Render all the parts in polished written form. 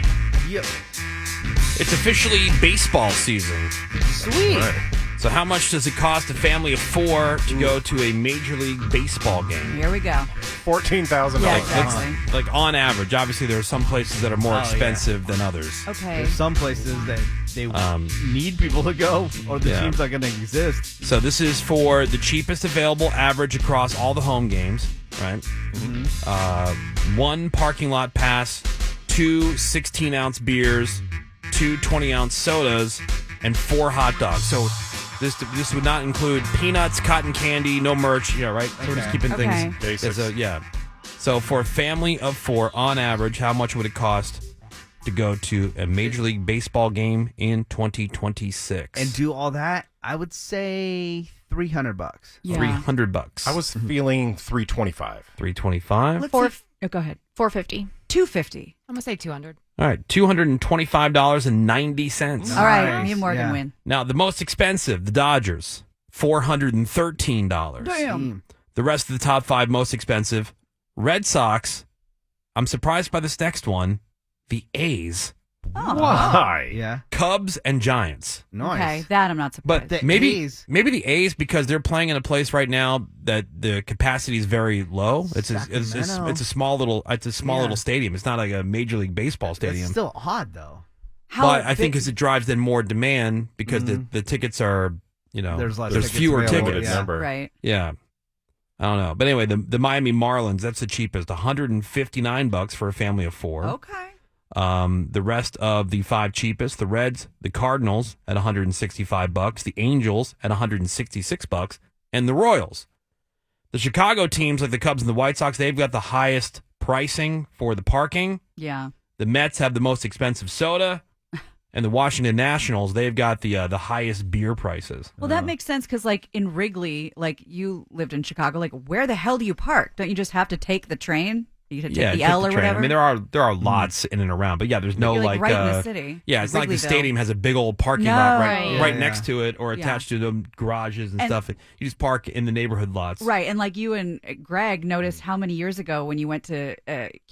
Right. Yep. It's officially baseball season. Sweet. Right. So how much does it cost a family of 4 to go to a Major League Baseball game? Here we go. $14,000. Yeah, exactly. Like on average, obviously there are some places that are more expensive than others. Okay. There's some places that they need people to go, or the team's not going to exist. So this is for the cheapest available average across all the home games, right? Mm-hmm. 1 parking lot pass, 2 16-ounce beers, 2 20-ounce sodas, and 4 hot dogs. So this would not include peanuts, cotton candy, no merch, right? So we're just keeping things Basics. So for a family of 4, on average, how much would it cost to go to a Major League Baseball game in 2026? And do all that, I would say $300. Yeah. $300. I was feeling $325. $325. Go ahead. $450. $250. I'm gonna say $200. All right, $225.90. All right, Nice. me and Morgan Yeah. win. Now, the most expensive, the Dodgers, $413. Damn. The rest of the top 5 most expensive, Red Sox. I'm surprised by this next one, the A's, Oh. Why? Yeah. Cubs, and Giants. Nice. Okay, that I'm not surprised. But The maybe A's. the A's, because they're playing in a place right now that the capacity is very low. It's a small little little stadium. It's not like a Major League Baseball stadium. It's still odd, though. But I think as it drives in more demand because the tickets are, There's less there's tickets fewer available, tickets. yeah. Number. Right. Yeah. I don't know. But anyway, the Miami Marlins, that's the cheapest, $159 for a family of 4. Okay. The rest of the 5 cheapest, the Reds, the Cardinals at $165, the Angels at $166, and the Royals. The Chicago teams like the Cubs and the White Sox, they've got the highest pricing for the parking. Yeah. The Mets have the most expensive soda, and the Washington Nationals, they've got the highest beer prices. Well, that makes sense because, like, in Wrigley, like, you lived in Chicago. Like, where the hell do you park? Don't you just have to take the train? You have to take the take L the or train. whatever? I mean, there are lots in and around, but there's no You're, like right in the city. Yeah, it's not like the Wrigleyville. stadium has a big old parking No. lot Right. right Yeah, next to it or attached to the garages and And- stuff. You just park in the neighborhood lots. Right, and like you and Greg noticed how many years ago when you went to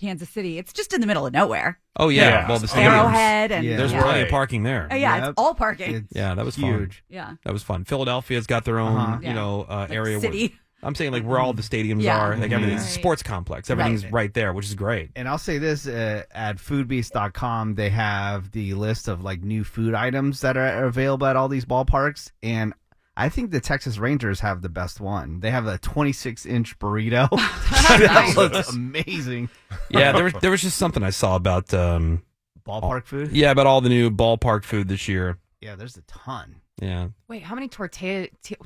Kansas City, it's just in the middle of nowhere. Oh yeah, Yeah. well the stadium. Arrowhead and Yeah. There's yeah. plenty of Right. parking there. Oh yeah, Yep. it's all parking. It's Yeah, that was huge. yeah. That was fun. Philadelphia's got their own, Yeah. area. City. I'm saying like where all the stadiums Yeah. are. Like everything's a Right. sports complex. Everything's right there, which is great. And I'll say this, at foodbeast.com, they have the list of like new food items that are available at all these ballparks. And I think the Texas Rangers have the best one. They have a 26-inch burrito. That looks amazing. Yeah, there was just something I saw about Ballpark food? about all the new ballpark food this year. Yeah, there's a ton. Yeah. Wait, how many tortillas do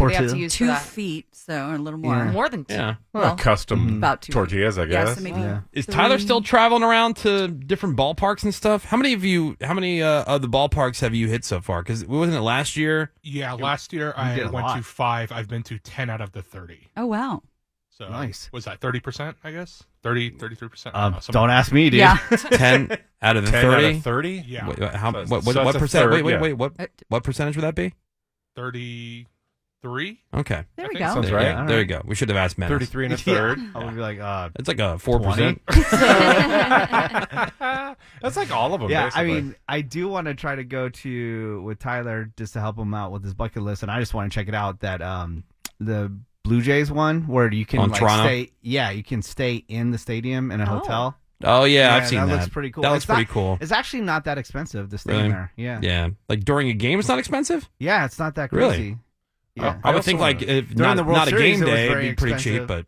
they have to use for 2 that? feet, so a little more. Yeah. More than 2. Yeah. Well, Custom about 2 tortillas, I Yeah, guess. so maybe Yeah. Is 3. Tyler still traveling around to different ballparks and stuff? How many of the ballparks have you hit so far? Because wasn't it last year? Yeah, last year I did a went lot. to 5. I've been to 10 out of the 30. Oh wow. So Nice. Was that 30%, I guess? 33%? Don't ask me, dude. Yeah. 10 out of the 10 out 30? of 30? Yeah. What So that's a percent? third, Wait, yeah. what percentage would that be? 33? Okay. There I we think go. sounds There, right. yeah, there you go. We should have asked Menace. 33 and a third. I would be like, It's like a 4%. That's like all of them, yeah, basically. I mean, I do want to try to go with Tyler just to help him out with his bucket list, and I just want to check it out. That the Blue Jays one where you can On Toronto? stay. Yeah, you can stay in the stadium in a hotel. Oh, yeah, I've seen that. That looks pretty cool. That looks It's not- pretty cool. It's actually not that expensive to stay Really? in there. Yeah. Yeah. Like during a game, it's not expensive? Yeah, it's not that Really? crazy. Yeah. I would also think like wanna- if During not, the World not a Series, game it was day, it'd very be pretty cheap, expensive. but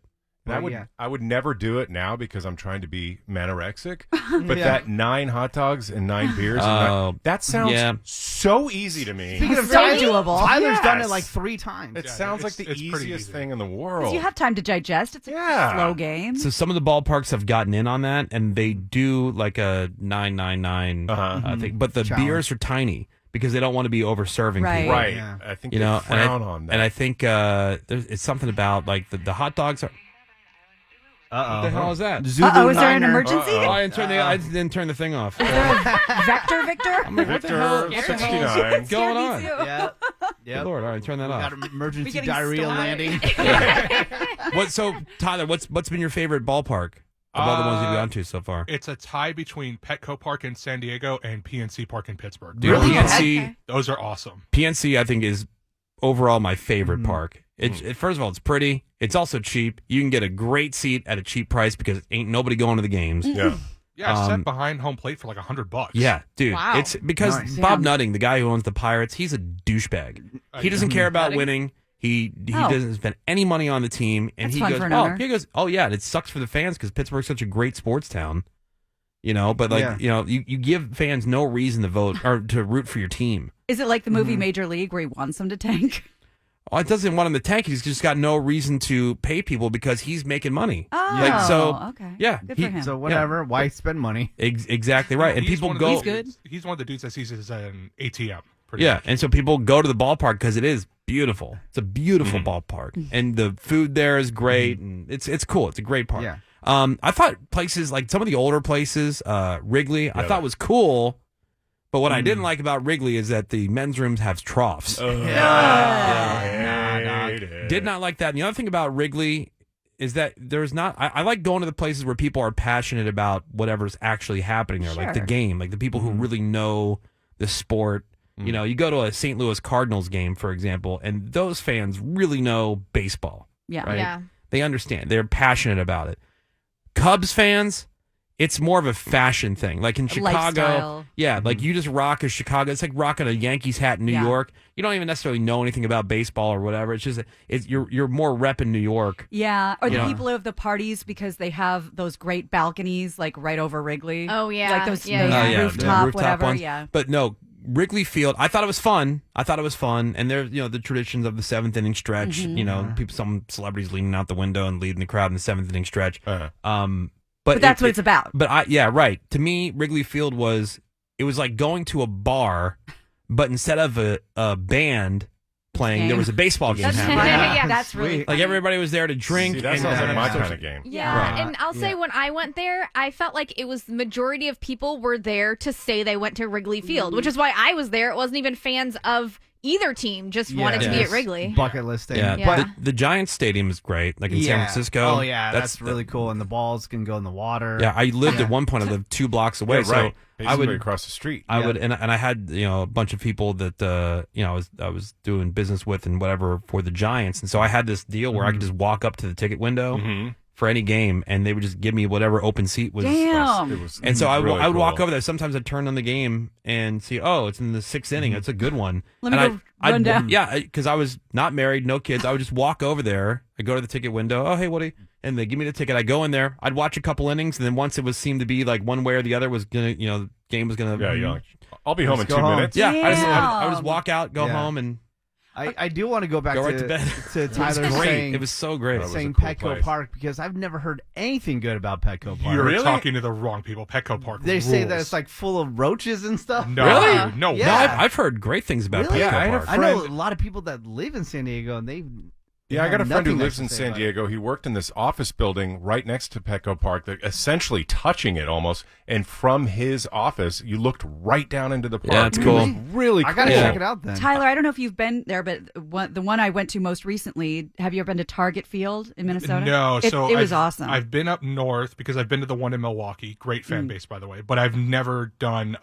I would never do it now because I'm trying to be manorexic. But that 9 hot dogs and 9 beers, that sounds so easy to me. Speaking of So Tyler, doable. Tyler's done it Yes. like 3 times. It Yeah, sounds like it's the pretty easiest easy. thing in the world. 'Cause you have time to digest. It's a slow game. So some of the ballparks have gotten in on that, and they do like a 999 thing, but the Challenge. beers are tiny because they don't want to be over serving Right. people. Right. Yeah. I think You know, they frown on that. and I think it's something about like the hot dogs are. What the hell is that? Uh-oh, is there an emergency? Oh, I didn't turn the thing off. Vector, Victor? I'm like, what the hell? Victor What the hell 69. is going on? Yeah. Good Yep. Lord, all right, turn that We off. got an emergency getting diarrhea started. landing. So Tyler, what's been your favorite ballpark? of all the ones you've gone to so far? It's a tie between Petco Park in San Diego and PNC Park in Pittsburgh. Dude, Really? PNC, Okay. Those are awesome. PNC, I think, is overall my favorite park. First of all, it's pretty. It's also cheap. You can get a great seat at a cheap price because ain't nobody going to the games. Yeah. Yeah, I sat behind home plate for like $100. Yeah, dude. Wow. It's because Nice. Bob Nutting, the guy who owns the Pirates, he's a douchebag. He doesn't care about winning. He doesn't spend any money on the team, and That's he fun goes, for an owner. oh yeah, and it sucks for the fans because Pittsburgh's such a great sports town, But like you give fans no reason to vote or to root for your team. Is it like the movie Major League where he wants them to tank? Oh, it doesn't want him to tank. He's just got no reason to pay people because he's making money. Oh, okay. Yeah, Good for him. So whatever, why spend money? Exactly right. And He's people one of go. the dudes- He's one of the dudes that sees it as an ATM. Pretty Yeah, much. and so people go to the ballpark because it is beautiful. It's a beautiful ballpark, and the food there is great, and it's cool. It's a great park. Yeah. I thought places like some of the older places, Wrigley, I thought was cool. But what I didn't like about Wrigley is that the men's rooms have troughs. Did not like that. And the other thing about Wrigley is that there's not. I like going to the places where people are passionate about whatever's actually happening there, like the Sure. game, like the people who really know the sport. You go to a St. Louis Cardinals game, for example, and those fans really know baseball. Yeah. Right? Yeah. They understand. They're passionate about it. Cubs fans, it's more of a fashion thing. Like in Chicago, Lifestyle. like you just rock a Chicago. It's like rocking a Yankees hat in New Yeah. York. You don't even necessarily know anything about baseball or whatever. It's just you're more rep in New York. Yeah, or the Yeah. people who have the parties because they have those great balconies like right over Wrigley. Oh, yeah. like those Yeah, those yeah. the rooftop, whatever. ones. Yeah, But no, Wrigley Field. I thought it was fun. And there's the traditions of the seventh inning stretch. Some celebrities leaning out the window and leading the crowd in the seventh inning stretch. but that's what it's about. But right. To me, Wrigley Field was like going to a bar, but instead of a band playing, there was a baseball game That's happening. yeah. That's really Sweet. Like funny. everybody was there to drink. See, that and- sounds like my kind of game. Yeah, Right. and I'll say when I went there, I felt like it was the majority of people were there to say they went to Wrigley Field, which is why I was there. It wasn't even fans of either team, just wanted to be at Wrigley. Bucket list thing. Yeah, Yeah. The Giants Stadium is great. Like in San Francisco. Oh yeah, that's really cool. And the balls can go in the water. Yeah, I lived at one point. I lived 2 blocks away. Yeah, right. So I would Basically across the street. I would, and I had a bunch of people that I was doing business with and whatever for the Giants, and so I had this deal where I could just walk up to the ticket window for any game, and they would just give me whatever open seat was. Damn. It was And so I really would walk cool. over there. Sometimes I'd turn on the game and see, it's in the 6th inning. It's a good one. Let me and go run down. Yeah, because I was not married, no kids. I would just walk over there. I go to the ticket window. Oh, hey, Woody. And they give me the ticket. I go in there. I'd watch a couple innings, and then once it seemed to be like one way or the other was gonna, the game was gonna. Yeah, you're like, I'll be home in Let's 2 go home. minutes. Yeah, I would Damn. just walk out, go Yeah. home, and I do want to go back go right to bed. to It was Tyler great. saying, It was so great. was saying a cool Petco place. Park because I've never heard anything good about Petco Park. You're Really? talking to the wrong people. Petco Park. They say that rules. it's like full of roaches and stuff. no, Really? no, Yeah. No, I've heard great things about Really? Petco Yeah, I had a Park. I know friend- a lot of people that live in San Diego and they. Yeah, I got a friend who nothing lives nice in to say San about it. Diego. He worked in this office building right next to Petco Park, that essentially touching it almost. And from his office, you looked right down into the park. Yeah, it's It cool. was really cool. I gotta Yeah. check it out then. Tyler, I don't know if you've been there, but the one I went to most recently, have you ever been to Target Field in Minnesota? No, it was awesome. I've been up north because I've been to the one in Milwaukee. Great fan base, by the way. But I've never done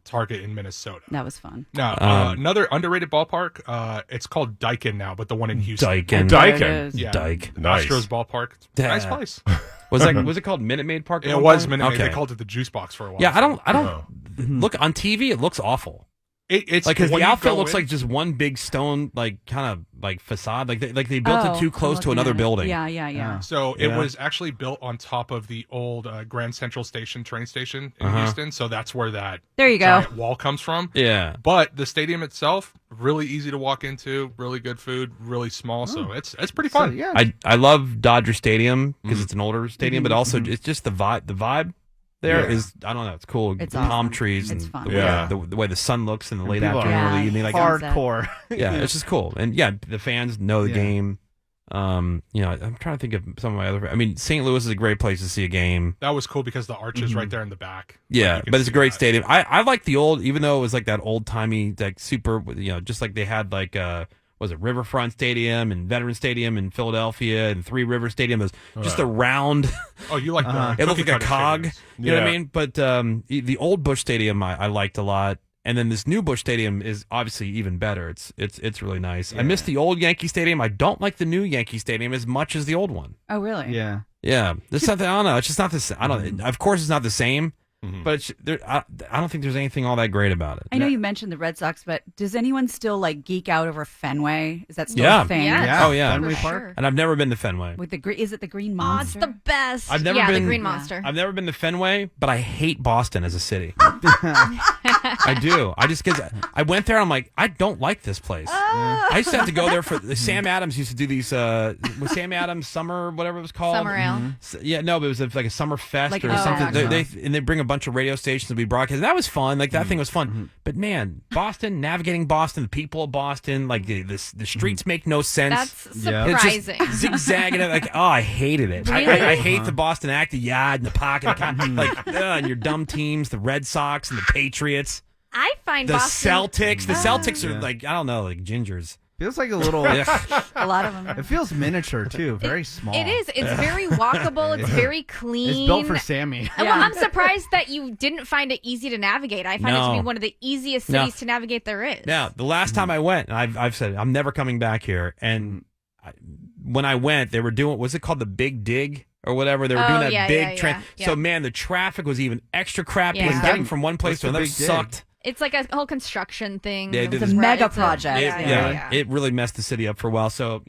Target in Minnesota. That was fun. No, another underrated ballpark. It's called Daikin now, but the one in Houston. Daikin. There it Daikin. is. Yeah. Dyke. Nice. Astros ballpark. It's a Yeah. nice place. Was it called Minute Maid Park? at It one was point? Minute Maid. Okay. They called it the juice box for a while. Yeah, I don't Oh. look on TV. It looks awful. It's Like because when the you outfit go looks in- like just one big stone, like kind of like facade. Like they built it too I'm close to looking another at it. building. Yeah. So it Yeah. was actually built on top of the old Grand Central Station train station in Uh-huh. Houston. So that's where that There you go. giant wall comes from. Yeah. But the stadium itself, really easy to walk into, really good food, really small. So it's pretty So, fun. yeah. I love Dodger Stadium because it's an older stadium, but also it's just the vibe. The vibe there is Yeah. I don't know. It's cool. It's The palm awesome. trees It's and fun. the way, Yeah. the way the sun looks in the late people are afternoon or the Yeah. evening. Like Hardcore. yeah, it's just cool. And yeah, the fans know the Yeah. game. I'm trying to think of some of my other. I mean, St. Louis is a great place to see a game. That was cool because the arch is right there in the back. Yeah, Like, you can but it's a see great that. stadium. I like the old, even though it was like that old timey, like super, just like they had like was it Riverfront Stadium and Veterans Stadium in Philadelphia and Three Rivers Stadium. Those just a round. Oh, you like the it looked like a cog. stadiums. You know what I mean? But the old Busch Stadium I liked a lot. And then this new Busch Stadium is obviously even better. It's really nice. I miss the old Yankee Stadium. I don't like the new Yankee Stadium as much as the old one. Oh, really? Yeah. Yeah. There's something, I don't know. It's just not the same. I don't. Of course, it's not the same. But I don't think there's anything all that great about it. I know you mentioned the Red Sox, but does anyone still like geek out over Fenway? Is that still Yeah. a thing? Yeah. Oh yeah. Fenway For Park. sure. And I've never been to Fenway. With the is it the Green Oh, it's Monster? the best. I've never the been- Green Yeah. Monster. I've never been to Fenway, but I hate Boston as a city. I do. I went there. I'm like, I don't like this place. I used to have to go there for Sam Adams used to do these. Was Sam Adams Summer, whatever it was called? Summer Ale. Yeah, no, but it was like a summer fest Like- or oh, something. gotcha. They bring a bunch of radio stations to be broadcast. And that was fun. Like that thing was fun. But man, Boston, navigating Boston, the people of Boston, like the streets make no sense. That's Yeah. It's just surprising. zigzagging. Like, oh, I hated it. Really? I hate the Boston act, the yard and the pocket, like, and your dumb teams, the Red Sox and the Patriots, I find the Boston. Celtics. The Celtics are like, I don't know, like gingers. Feels like a little. A lot of them. It feels miniature too, very small. It is. It's very walkable. It's very clean. It's built for Sammy. Well, I'm surprised that you didn't find it easy to navigate. I find it to No. be one of the easiest No. cities to navigate there is. Now, the last time I went, and I've said it, I'm never coming back here. And when I went, they were doing, was it called the Big Dig? Or whatever, they were doing that yeah, big yeah, train. yeah. So man, the traffic was even extra crappy. Yeah. And getting from one place What's to the another Big Dig? sucked. It's like a whole construction thing. Yeah, it It's is. a mega It's project. Yeah. It really messed the city up for a while. So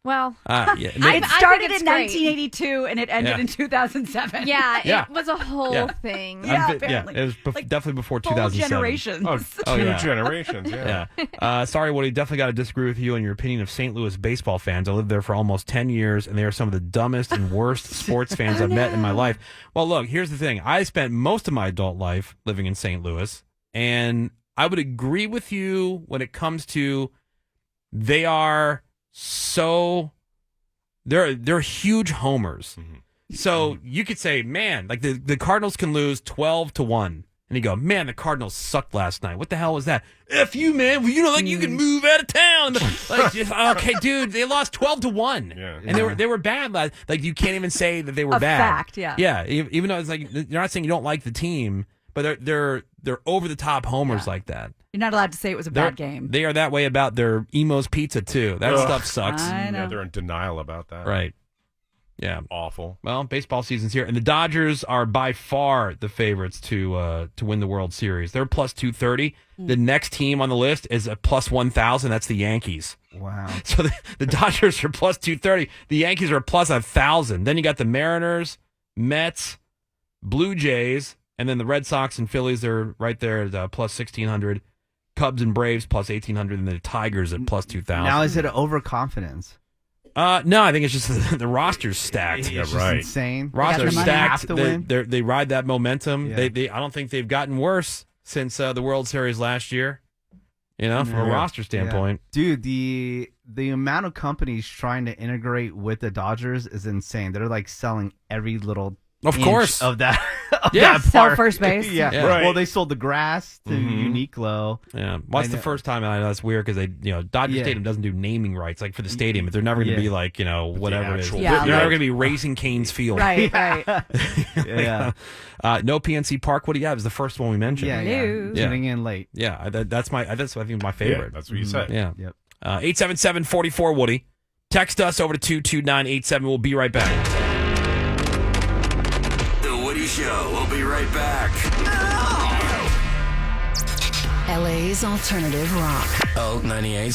Well, yeah. It I started think it's in great. 1982 and it ended Yeah. in 2007. yeah, Yeah. it was a whole Yeah. thing. Yeah, apparently. it was Like, definitely before Full 2007. generations. Oh, two yeah. generations. Yeah. Sorry, Woody. Definitely got to disagree with you on your opinion of St. Louis baseball fans. I lived there for almost 10 years, and they are some of the dumbest and worst sports fans I've met in my life. Well, look, here's the thing. I spent most of my adult life living in St. Louis, and I would agree with you when it comes to they are so they're huge homers. So you could say, man, like the Cardinals can lose 12-1. And you go, man, the Cardinals sucked last night. What the hell was that? F you, man. Well, you know, like you can move out of town. Like, okay, dude, they lost 12-1. Yeah. And they were bad. Like you can't even say that they were A bad. fact, yeah. Yeah, even though it's like you're not saying you don't like the team, but they're over the top homers like that. You're not allowed to say it was a bad game. They are that way about their Emo's Pizza too. That stuff sucks. I know. Yeah, they're in denial about that. Right. Yeah. Awful. Well, baseball season's here, and the Dodgers are by far the favorites to win the World Series. They're plus 230. The next team on the list is a plus 1,000. That's the Yankees. Wow. So the Dodgers are plus 230. The Yankees are plus 1,000. Then you got the Mariners, Mets, Blue Jays, and then the Red Sox and Phillies are right there at plus 1,600. Cubs and Braves plus 1,800, and the Tigers at plus 2,000. Now is it overconfidence? No, I think it's just the roster's stacked. Yeah, It's just right. insane. Roster's the money. stacked. Have to win. They ride that momentum. Yeah. They I don't think they've gotten worse since the World Series last year. You know, from a Yeah. roster standpoint. Dude, the amount of companies trying to integrate with the Dodgers is insane. They're like selling every little Of inch course. of that. Of Yeah. that Sell park. first base. yeah. Yeah. Right. Well, they sold the grass to Uniqlo. Yeah, well, that's the know. first time. I know that's weird because Dodger Yeah. Stadium doesn't do naming rights like for the stadium. They're never going to Yeah. be like whatever it is. actual They're field. never going to be Raising Cane's Field. Right, right. Yeah. No PNC Park. What do you have? Is the first one we mentioned. Yeah. Hello. Yeah. Tuning in late. Yeah, that's I think my Yeah, favorite. that's what you said. Yeah. Yep. 877-44 Woody. Text us over to 22987. We'll be right back. The Woody Show. We'll be right back. LA's alternative rock. Oh, 98.